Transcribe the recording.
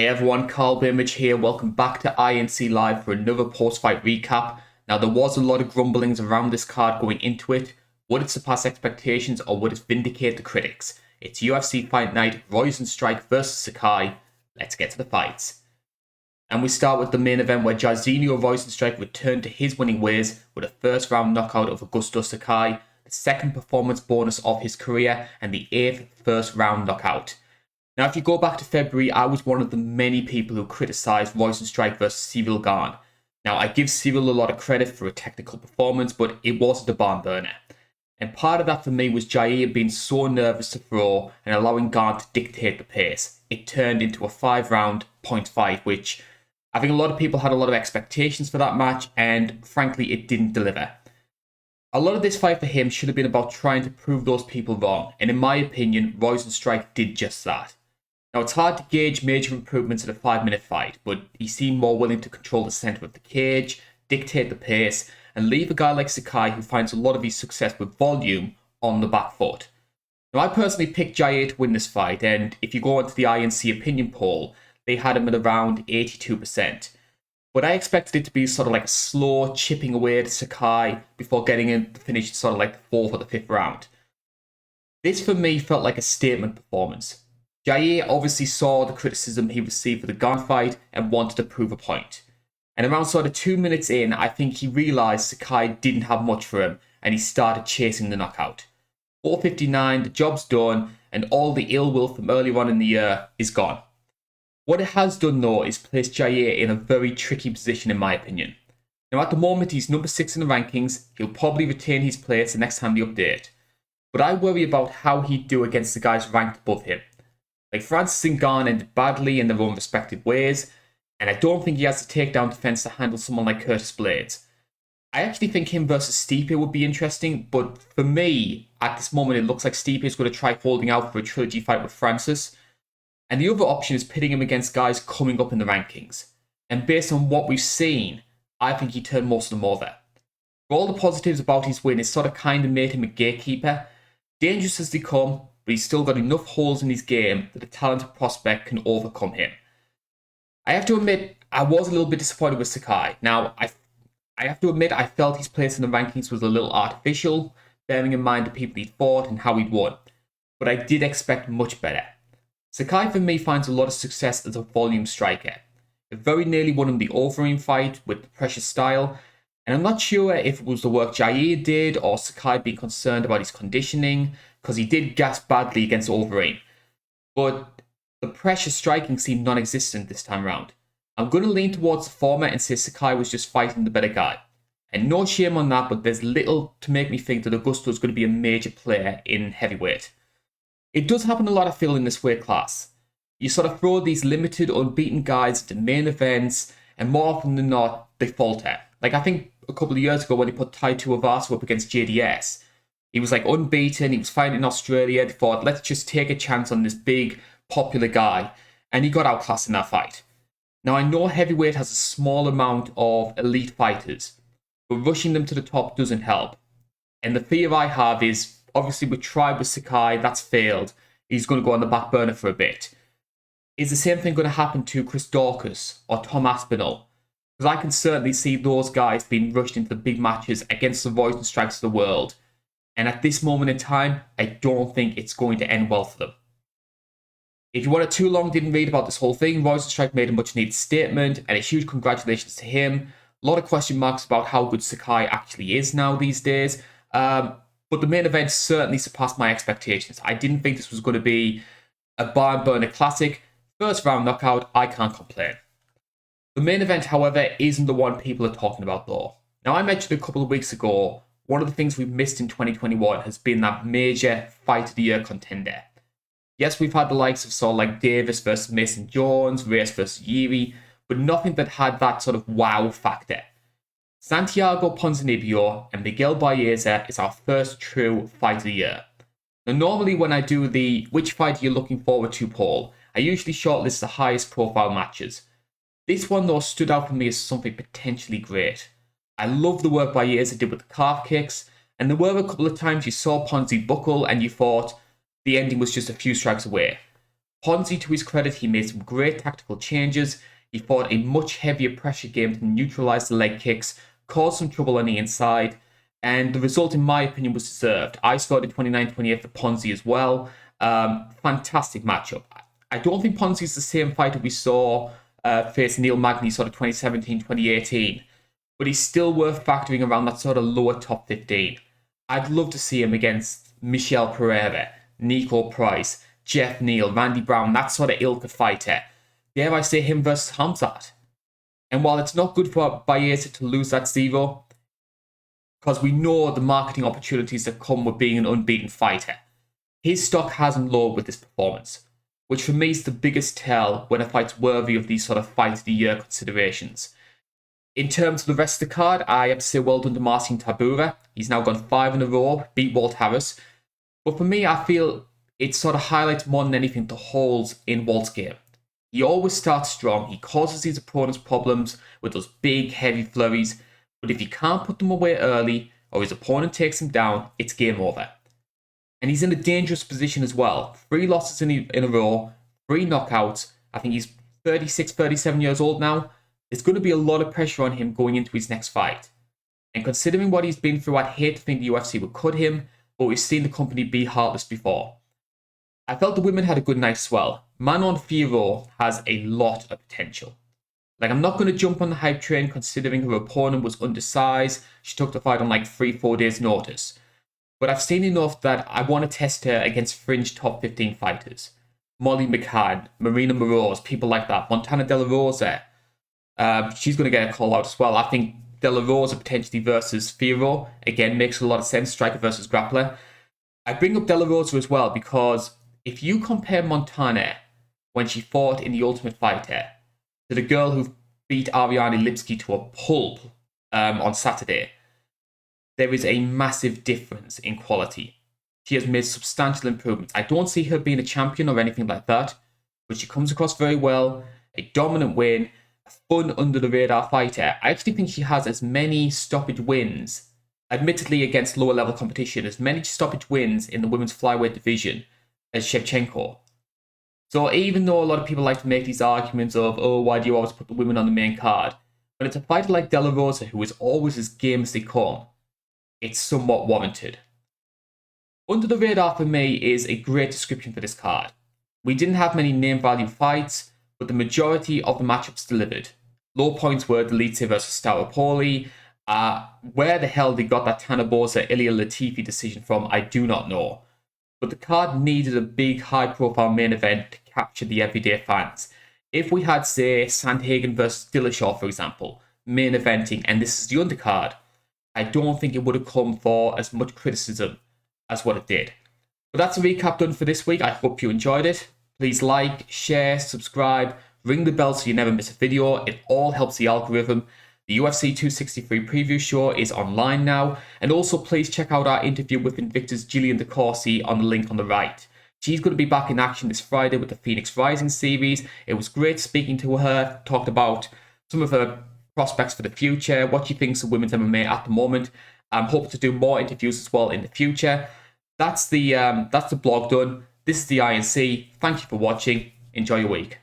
Hey everyone, Karl Bainbridge here. Welcome back to INC Live for another post-fight recap. Now, there was a lot of grumblings around this card going into it. Would it surpass expectations or would it vindicate the critics? It's UFC Fight Night Rozenstruik versus Sakai. Let's get to the fights. And we start with the main event where Jairzinho Rozenstruik returned to his winning ways with a first round knockout of Augusto Sakai, the second performance bonus of his career, and the 8th first round knockout. Now, if you go back to February, I was one of the many people who criticised Rozenstruik versus Cyril Gane. Now, I give Cyril a lot of credit for a technical performance, but it wasn't a barn burner. And part of that for me was Jair being so nervous to throw and allowing Gane to dictate the pace. It turned into a 5-round point fight, which I think a lot of people had a lot of expectations for that match, and frankly, it didn't deliver. A lot of this fight for him should have been about trying to prove those people wrong, and in my opinion, Rozenstruik did just that. Now, it's hard to gauge major improvements in a 5-minute fight, but he seemed more willing to control the centre of the cage, dictate the pace, and leave a guy like Sakai, who finds a lot of his success with volume, on the back foot. Now, I personally picked Jair to win this fight, and if you go onto the INC opinion poll, they had him at around 82%. But I expected it to be sort of like a slow chipping away at Sakai before getting him to finish sort of like the 4th or the 5th round. This for me felt like a statement performance. Jair obviously saw the criticism he received for the Gane fight and wanted to prove a point. And around sort of 2 minutes in, I think he realised Sakai didn't have much for him and he started chasing the knockout. 4:59, the job's done, and all the ill will from earlier on in the year is gone. What it has done though is placed Jair in a very tricky position in my opinion. Now at the moment he's number 6 in the rankings, he'll probably retain his place the next time they update. But I worry about how he'd do against the guys ranked above him. Like Francis and Gane ended badly in their own respective ways, and I don't think he has the takedown defense to handle someone like Curtis Blades. I actually think him versus Stipe would be interesting, but for me, at this moment, it looks like Stipe is going to try holding out for a trilogy fight with Francis. And the other option is pitting him against guys coming up in the rankings. And based on what we've seen, I think he turned most of them over. For all the positives about his win, it sort of kind of made him a gatekeeper. Dangerous as they come, but he's still got enough holes in his game that a talented prospect can overcome him. I have to admit, I was a little bit disappointed with Sakai. Now, I have to admit, I felt his place in the rankings was a little artificial, bearing in mind the people he'd fought and how he'd won. But I did expect much better. Sakai for me finds a lot of success as a volume striker. It very nearly won him the Overeem fight with the pressure style, and I'm not sure if it was the work Jair did or Sakai being concerned about his conditioning, because he did gas badly against Overeem. But the pressure striking seemed non-existent this time round. I'm going to lean towards the former and say Sakai was just fighting the better guy. And no shame on that, but there's little to make me think that Augusto is going to be a major player in heavyweight. It does happen a lot, I feel, in this weight class. You sort of throw these limited, unbeaten guys into main events, and more often than not, they falter. Like, I think a couple of years ago when he put Tai Tuivasa up against JDS, he was like unbeaten, he was fighting in Australia, they thought, let's just take a chance on this big, popular guy, and he got outclassed in that fight. Now, I know heavyweight has a small amount of elite fighters, but rushing them to the top doesn't help. And the fear I have is, obviously, we tried with Sakai, that's failed. He's going to go on the back burner for a bit. Is the same thing going to happen to Chris Daukaus or Tom Aspinall? Because I can certainly see those guys being rushed into the big matches against the Rozenstruiks of the world. And at this moment in time, I don't think it's going to end well for them. If you wanted too long, didn't read about this whole thing, Rozenstruik made a much needed statement, and a huge congratulations to him. A lot of question marks about how good Sakai actually is now these days. But the main event certainly surpassed my expectations. I didn't think this was going to be a barn burner classic. First round knockout, I can't complain. The main event, however, isn't the one people are talking about though. Now, I mentioned a couple of weeks ago, one of the things we've missed in 2021 has been that major fight of the year contender. Yes, we've had the likes of sort of like Davis versus Mason Jones, Reyes versus Yuri, but nothing that had that sort of wow factor. Santiago Ponzinibbio and Miguel Baeza is our first true fight of the year. Now, normally when I do the which fight are you looking forward to poll, I usually shortlist the highest profile matches. This one though stood out for me as something potentially great. I love the work Baeza did with the calf kicks, and there were a couple of times you saw Ponzi buckle and you thought the ending was just a few strikes away. Ponzi, to his credit, he made some great tactical changes. He fought a much heavier pressure game to neutralise the leg kicks, caused some trouble on the inside, and the result, in my opinion, was deserved. I scored 29-28 for Ponzi as well. Fantastic matchup. I don't think Ponzi's the same fighter we saw face Neil Magny sort of 2017, 2018, but he's still worth factoring around that sort of lower top 15. I'd love to see him against Michel Pereira, Nico Price, Jeff Neal, Randy Brown, that sort of ilk of fighter. Dare I say him versus Hamzat? And while it's not good for Baeza to lose that 0, because we know the marketing opportunities that come with being an unbeaten fighter, his stock hasn't lowered with this performance, which for me is the biggest tell when a fight's worthy of these sort of fight of the year considerations. In terms of the rest of the card, I have to say well done to Marcin Tybura. He's now gone 5 in a row, beat Walt Harris. But for me, I feel it sort of highlights more than anything the holes in Walt's game. He always starts strong. He causes his opponents problems with those big, heavy flurries. But if he can't put them away early, or his opponent takes him down, it's game over. And he's in a dangerous position as well. 3 losses in a row, 3 knockouts. I think he's 36, 37 years old now. There's going to be a lot of pressure on him going into his next fight. And considering what he's been through, I'd hate to think the UFC would cut him, but we've seen the company be heartless before. I felt the women had a good night as well. Manon Fiorot has a lot of potential. Like, I'm not going to jump on the hype train considering her opponent was undersized. She took the fight on like 3-4 days notice. But I've seen enough that I want to test her against fringe top 15 fighters. Molly McCann, Marina Moroz, people like that. Montana De La Rosa. She's going to get a call out as well. I think De La Rosa potentially versus Fiorot. Again, makes a lot of sense. Striker versus grappler. I bring up De La Rosa as well because if you compare Montana when she fought in The Ultimate Fighter to the girl who beat Ariane Lipski to a pulp on Saturday, there is a massive difference in quality. She has made substantial improvements. I don't see her being a champion or anything like that, but she comes across very well, a dominant win, a fun under-the-radar fighter. I actually think she has as many stoppage wins, admittedly against lower-level competition, as many stoppage wins in the women's flyweight division as Shevchenko. So even though a lot of people like to make these arguments of, oh, why do you always put the women on the main card? When it's a fighter like De La Rosa, who is always as game as they come, it's somewhat warranted. Under the radar for me is a great description for this card. We didn't have many name value fights, but the majority of the matchups delivered. Low points were Delite versus Staropoli. Where the hell they got that Tanabosa Ilia Latifi decision from, I do not know. But the card needed a big high-profile main event to capture the everyday fans. If we had, say, Sandhagen versus Dillashaw, for example, main eventing, and this is the undercard, I don't think it would have come for as much criticism as what it did. But that's a recap done for this week. I hope you enjoyed it. Please like, share, subscribe, ring the bell so you never miss a video. It all helps the algorithm. The UFC 263 preview show is online now. And also please check out our interview with Invicta's Gillian DeCourcy on the link on the right. She's going to be back in action this Friday with the Phoenix Rising series. It was great speaking to her. Talked about some of her prospects for the future, what she thinks of women's MMA at the moment. I'm hoping to do more interviews as well in the future. That's the blog done. This is the INC. Thank you for watching. Enjoy your week.